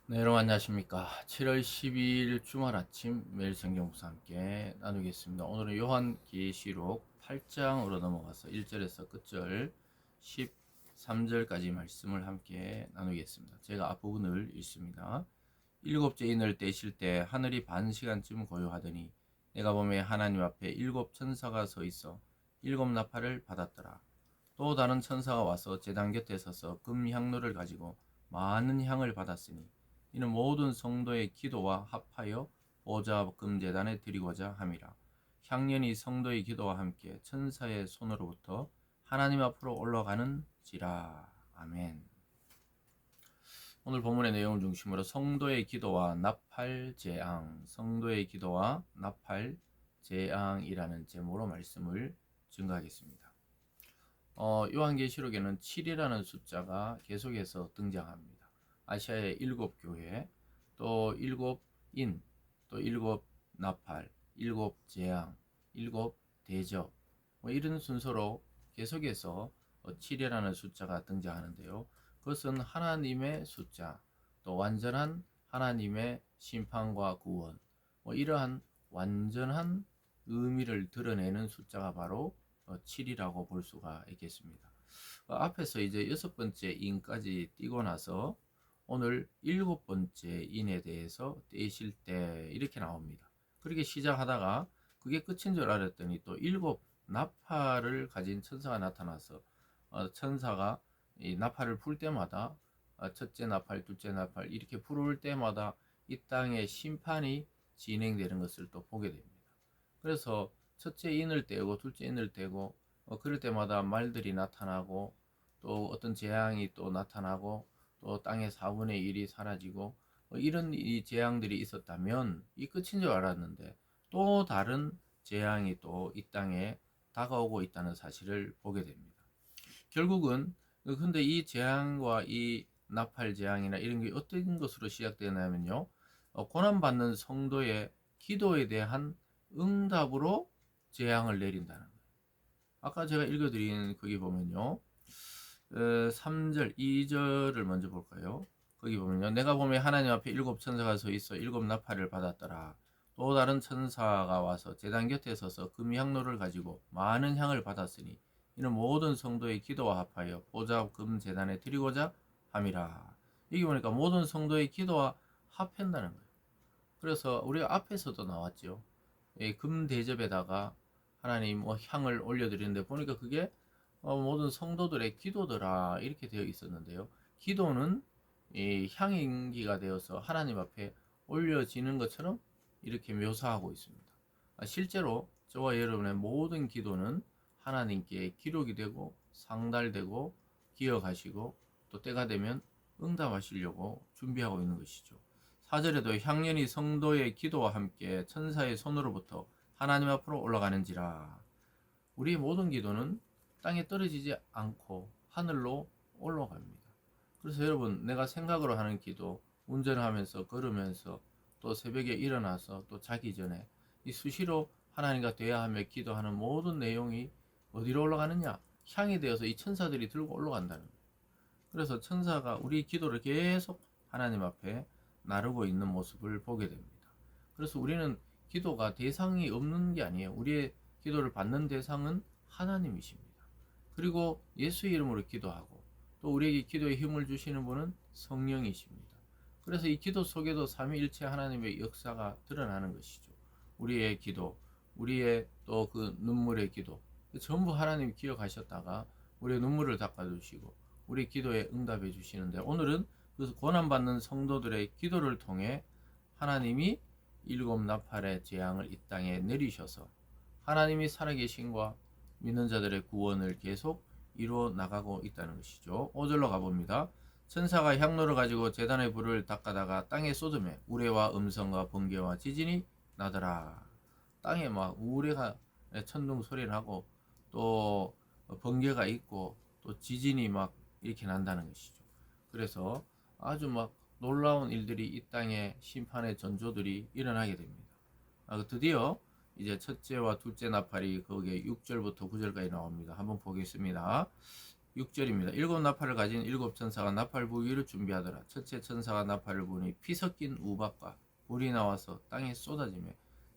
네, 여러분 안녕하십니까. 7월 12일 주말 아침 매일 성경 묵상 함께 나누겠습니다. 오늘은 요한계시록 8장으로 넘어가서 1절에서 끝절 13절까지 말씀을 함께 나누겠습니다. 제가 앞부분을 읽습니다. 일곱째 인을 떼실 때 하늘이 반 시간쯤 고요하더니 내가 보매 하나님 앞에 일곱 천사가 서 있어 일곱 나팔을 받았더라. 또 다른 천사가 와서 제단 곁에 서서 금 향로를 가지고 많은 향을 받았으니 이는 모든 성도의 기도와 합하여 보좌 금 제단에 드리고자 함이라. 향년이 성도의 기도와 함께 천사의 손으로부터 하나님 앞으로 올라가는지라. 아멘. 오늘 본문의 내용을 중심으로 성도의 기도와 나팔 재앙, 성도의 기도와 나팔 재앙이라는 제목으로 말씀을 증거하겠습니다. 요한계시록에는 7이라는 숫자가 계속해서 등장합니다. 아시아의 7교회, 또 7인, 또 7나팔, 7재앙, 7대접, 이런 순서로 계속해서 7이라는 숫자가 등장하는데요. 그것은 하나님의 숫자, 또 완전한 하나님의 심판과 구원, 이러한 완전한 의미를 드러내는 숫자가 바로 7이라고 볼 수가 있겠습니다. 앞에서 이제 6번째 인까지 띄고 나서 오늘 7번째 인에 대해서 떼실 때 이렇게 나옵니다. 그렇게 시작하다가 그게 끝인 줄 알았더니 또 7나팔을 가진 천사가 나타나서 천사가 이 나팔을 불 때마다 첫째 나팔, 둘째 나팔 이렇게 부를 때마다 이 땅의 심판이 진행되는 것을 또 보게 됩니다. 그래서 첫째 인을 떼고 둘째 인을 떼고 그럴 때마다 말들이 나타나고 또 어떤 재앙이 또 나타나고 또 땅의 4분의 1이 사라지고 이런 이 재앙들이 있었다면 이 끝인 줄 알았는데 또 다른 재앙이 또 이 땅에 다가오고 있다는 사실을 보게 됩니다. 결국은 근데 이 재앙과 이 나팔 재앙이나 이런 게 어떤 것으로 시작되냐면요. 고난받는 성도의 기도에 대한 응답으로 재앙을 내린다는 거예요. 아까 제가 읽어드린 거기 보면요. 3절, 2절을 먼저 볼까요? 거기 보면요. 내가 보면 하나님 앞에 일곱 천사가 서 있어 일곱 나팔을 받았더라. 또 다른 천사가 와서 제단 곁에 서서 금향로를 가지고 많은 향을 받았으니 이는 모든 성도의 기도와 합하여 보좌 금 제단에 드리고자 함이라. 여기 보니까 모든 성도의 기도와 합한다는 거예요. 그래서 우리가 앞에서도 나왔죠. 금 대접에다가 하나님 향을 올려드리는데 보니까 그게 모든 성도들의 기도더라 이렇게 되어 있었는데요. 기도는 이 향인기가 되어서 하나님 앞에 올려지는 것처럼 이렇게 묘사하고 있습니다. 실제로 저와 여러분의 모든 기도는 하나님께 기록이 되고 상달되고 기억하시고 또 때가 되면 응답하시려고 준비하고 있는 것이죠. 4절에도 향년이 성도의 기도와 함께 천사의 손으로부터 하나님 앞으로 올라가는지라. 우리의 모든 기도는 땅에 떨어지지 않고 하늘로 올라갑니다. 그래서 여러분, 내가 생각으로 하는 기도, 운전하면서 걸으면서 또 새벽에 일어나서 또 자기 전에 이 수시로 하나님과 대화하며 기도하는 모든 내용이 어디로 올라가느냐? 향이 되어서 이 천사들이 들고 올라간다는 거예요. 그래서 천사가 우리 기도를 계속 하나님 앞에 나르고 있는 모습을 보게 됩니다. 그래서 우리는 기도가 대상이 없는 게 아니에요. 우리의 기도를 받는 대상은 하나님이십니다. 그리고 예수의 이름으로 기도하고 또 우리에게 기도에 힘을 주시는 분은 성령이십니다. 그래서 이 기도 속에도 삼위일체 하나님의 역사가 드러나는 것이죠. 우리의 기도, 우리의 또 그 눈물의 기도, 전부 하나님 기억하셨다가 우리의 눈물을 닦아주시고 우리 기도에 응답해 주시는데 오늘은 그 고난받는 성도들의 기도를 통해 하나님이 일곱 나팔의 재앙을 이 땅에 내리셔서 하나님이 살아계신과 믿는 자들의 구원을 계속 이루어 나가고 있다는 것이죠. 5절로 가봅니다. 천사가 향로를 가지고 제단의 불을 닦아다가 땅에 쏟으매 우레와 음성과 번개와 지진이 나더라. 땅에 막 우레가 천둥 소리를 하고 또 번개가 있고 또 지진이 막 이렇게 난다는 것이죠. 그래서 아주 막 놀라운 일들이 이 땅에 심판의 전조들이 일어나게 됩니다. 드디어 이제 첫째와 둘째 나팔이 거기에 6절부터 9절까지 나옵니다. 한번 보겠습니다. 6절입니다. 일곱 나팔을 가진 일곱 천사가 나팔 부기를 준비하더라. 첫째 천사가 나팔을 부니 피 섞인 우박과 불이 나와서 땅에 쏟아지며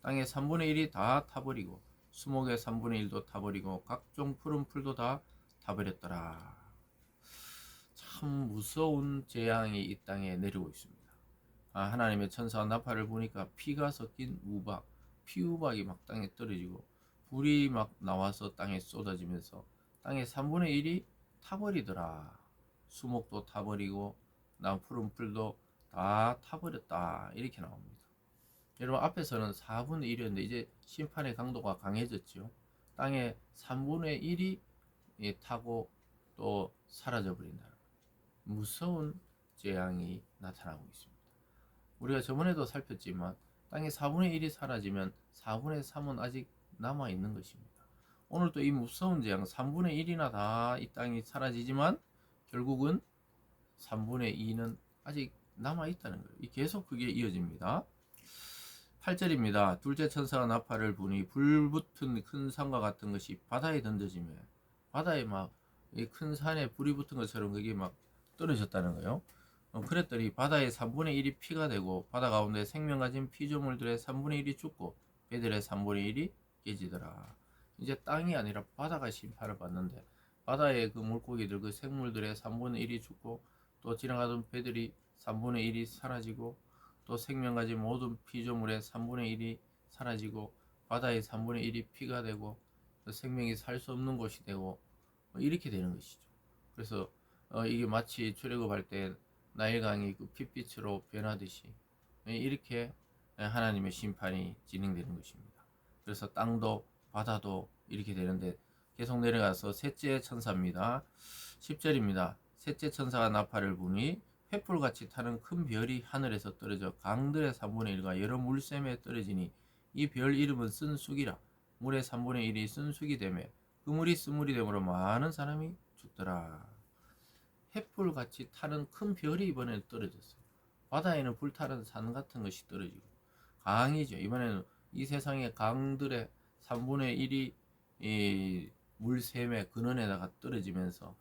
땅의 3분의 1이 다 타버리고 수목의 3분의 1도 타버리고 각종 푸른 풀도 다 타버렸더라. 참 무서운 재앙이 이 땅에 내리고 있습니다. 하나님의 천사가 나팔을 부니까 피가 섞인 우박, 피우박이 막 땅에 떨어지고 불이 막 나와서 땅에 쏟아지면서 땅의 3분의 1이 타버리더라. 수목도 타버리고 푸른 풀도 다 타버렸다. 이렇게 나옵니다. 여러분 앞에서는 4분의 1이었는데 이제 심판의 강도가 강해졌죠. 땅의 3분의 1이 타고 또 사라져 버린다. 무서운 재앙이 나타나고 있습니다. 우리가 저번에도 살폈지만 땅의 4분의 1이 사라지면 4분의 3은 아직 남아 있는 것입니다. 오늘도 이 무서운 재앙 3분의 1이나 다 이 땅이 사라지지만 결국은 3분의 2는 아직 남아 있다는 거예요. 계속 그게 이어집니다. 8절입니다. 둘째 천사가 나팔을 부니 불붙은 큰 산과 같은 것이 바다에 던져지며 바다에 막 큰 산에 불이 붙은 것처럼 그게 막 떨어졌다는 거예요. 그랬더니 바다의 3분의 1이 피가 되고 바다 가운데 생명 가진 피조물들의 3분의 1이 죽고 배들의 3분의 1이 깨지더라. 이제 땅이 아니라 바다가 심판을 받는데 바다의 그 물고기들 그 생물들의 3분의 1이 죽고 또 지나가던 배들이 3분의 1이 사라지고 또 생명 가진 모든 피조물의 3분의 1이 사라지고 바다의 3분의 1이 피가 되고 생명이 살 수 없는 곳이 되고 이렇게 되는 것이죠. 그래서 이게 마치 출애굽할 때 나일강이 그 핏빛으로 변하듯이 이렇게 하나님의 심판이 진행되는 것입니다. 그래서 땅도 바다도 이렇게 되는데 계속 내려가서 셋째 천사입니다. 10절입니다. 셋째 천사가 나팔을 부니 횃불같이 타는 큰 별이 하늘에서 떨어져 강들의 3분의 1과 여러 물샘에 떨어지니 이 별 이름은 쓴쑥이라. 물의 3분의 1이 쓴쑥이 되매 그 물이 쓴물이 되므로 많은 사람이 죽더라. 횃불같이 타는 큰 별이 이번에는 떨어졌어요. 바다에는 불타는 산 같은 것이 떨어지고 강이죠. 이번에는 이 세상의 강들의 3분의 1이 이 물샘의 근원에다가 떨어지면서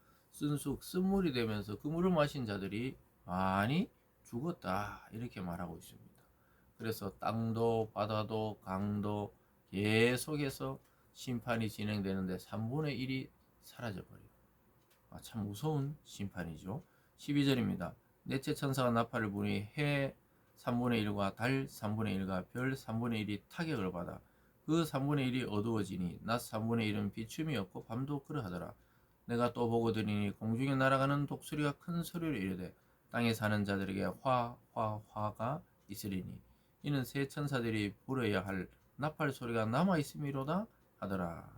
쓴물이 되면서 그 물을 마신 자들이 많이 죽었다. 이렇게 말하고 있습니다. 그래서 땅도 바다도 강도 계속해서 심판이 진행되는데 3분의 1이 사라져버려요. 참 무서운 심판이죠. 12절입니다. 넷째 천사가 나팔을 부니 해 3분의 1과 달 3분의 1과 별 3분의 1이 타격을 받아 그 3분의 1이 어두워지니 낮 3분의 1은 비춤이 없고 밤도 그러하더라. 내가 또 보고 들으니 공중에 날아가는 독수리가 큰 소리로 이르되 땅에 사는 자들에게 화가 있으리니 이는 새 천사들이 불어야 할 나팔 소리가 남아 있음이로다 하더라.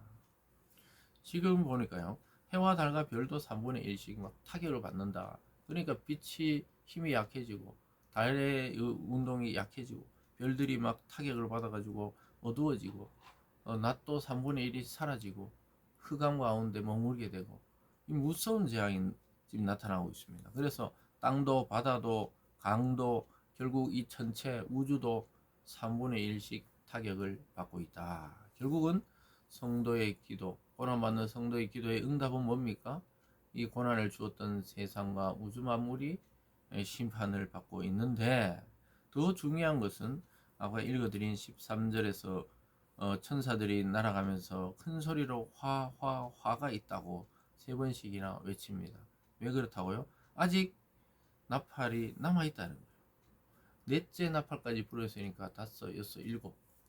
지금 보니까요. 해와 달과 별도 3분의 1씩 막 타격을 받는다. 그러니까 빛이 힘이 약해지고 달의 운동이 약해지고 별들이 막 타격을 받아가지고 어두워지고 낮도 3분의 1이 사라지고 흑암 가운데 머물게 되고 이 무서운 재앙이 지금 나타나고 있습니다. 그래서 땅도 바다도 강도 결국 이 전체 우주도 3분의 1씩 타격을 받고 있다. 결국은 성도의 기도, 고난받는 성도의 기도의 응답은 뭡니까? 이 고난을 주었던 세상과 우주 만물이 심판을 받고 있는데 더 중요한 것은 아까 읽어드린 13절에서 천사들이 날아가면서 큰 소리로 화가 있다고 3번씩이나 외칩니다. 왜 그렇다고요? 아직 나팔이 남아있다는 거예요. 넷째 나팔까지 불었으니까 5, 6, 7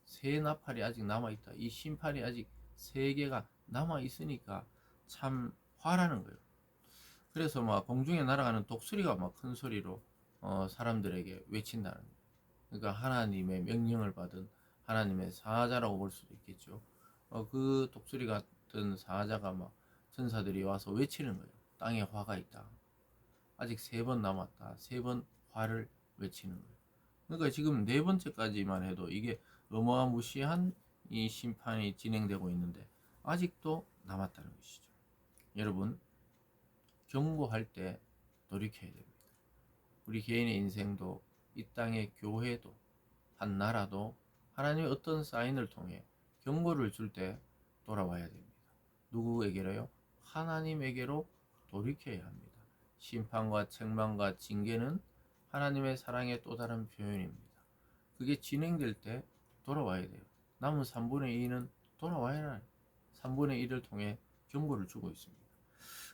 세 나팔이 아직 남아있다. 이 심판이 아직 3개가 남아있으니까 참 화라는 거예요. 그래서 막 공중에 날아가는 독수리가 막 큰 소리로 사람들에게 외친다는 거예요. 그러니까 하나님의 명령을 받은 하나님의 사자라고 볼 수도 있겠죠. 그 독수리 같은 사자가 막 천사들이 와서 외치는 거예요. 땅에 화가 있다. 아직 3번 남았다. 3번 화를 외치는 거예요. 그러니까 지금 4번째까지만 해도 이게 어마무시한 이 심판이 진행되고 있는데 아직도 남았다는 것이죠. 여러분 경고할 때 돌이켜야 됩니다. 우리 개인의 인생도 이 땅의 교회도 한 나라도 하나님의 어떤 사인을 통해 경고를 줄 때 돌아와야 됩니다. 누구에게로요? 하나님에게로 돌이켜야 합니다. 심판과 책망과 징계는 하나님의 사랑의 또 다른 표현입니다. 그게 진행될 때 돌아와야 돼요. 남은 3분의 2는 돌아와야 해요. 3분의 1을 통해 경고를 주고 있습니다.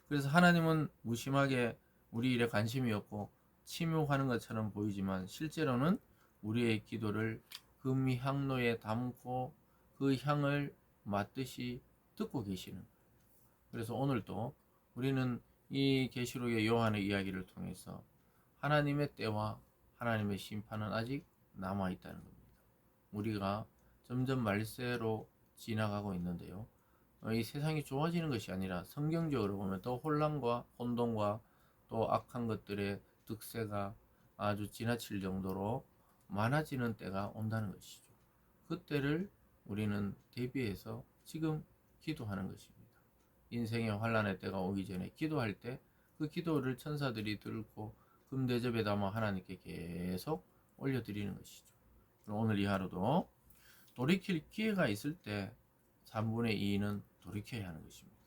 그래서 하나님은 무심하게 우리 일에 관심이 없고 침묵하는 것처럼 보이지만 실제로는 우리의 기도를 금이 향로에 담고 그 향을 맡듯이 듣고 계시는 거예요. 그래서 오늘도 우리는 이 계시록의 요한의 이야기를 통해서 하나님의 때와 하나님의 심판은 아직 남아 있다는 겁니다. 우리가 점점 말세로 지나가고 있는데요. 이 세상이 좋아지는 것이 아니라 성경적으로 보면 더 혼란과 혼돈과 또 악한 것들의 득세가 아주 지나칠 정도로 많아지는 때가 온다는 것이죠. 그때를 우리는 대비해서 지금 기도하는 것입니다. 인생의 환란의 때가 오기 전에 기도할 때 그 기도를 천사들이 들고 금대접에 담아 하나님께 계속 올려드리는 것이죠. 오늘 이 하루도 돌이킬 기회가 있을 때 3분의 2는 돌이켜야 하는 것입니다.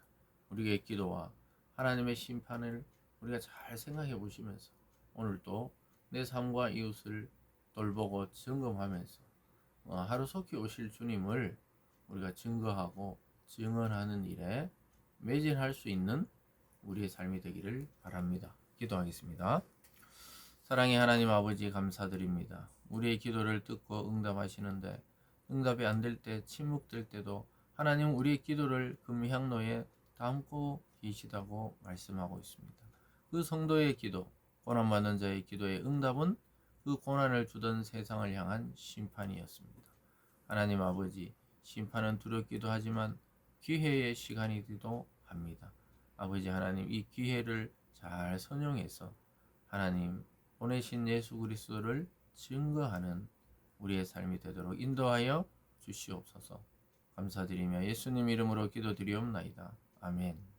우리의 기도와 하나님의 심판을 우리가 잘 생각해 보시면서 오늘도 내 삶과 이웃을 돌보고 점검하면서 하루속히 오실 주님을 우리가 증거하고 증언하는 일에 매진할 수 있는 우리의 삶이 되기를 바랍니다. 기도하겠습니다. 사랑의 하나님 아버지 감사드립니다. 우리의 기도를 듣고 응답하시는데 응답이 안 될 때 침묵될 때도 하나님 우리의 기도를 금향로에 담고 계시다고 말씀하고 있습니다. 그 성도의 기도, 고난받는 자의 기도의 응답은 그 고난을 주던 세상을 향한 심판이었습니다. 하나님 아버지, 심판은 두렵기도 하지만 기회의 시간이기도 합니다. 아버지 하나님, 이 기회를 잘 선용해서 하나님 보내신 예수 그리스도를 증거하는 우리의 삶이 되도록 인도하여 주시옵소서. 감사드리며 예수님 이름으로 기도드리옵나이다. 아멘.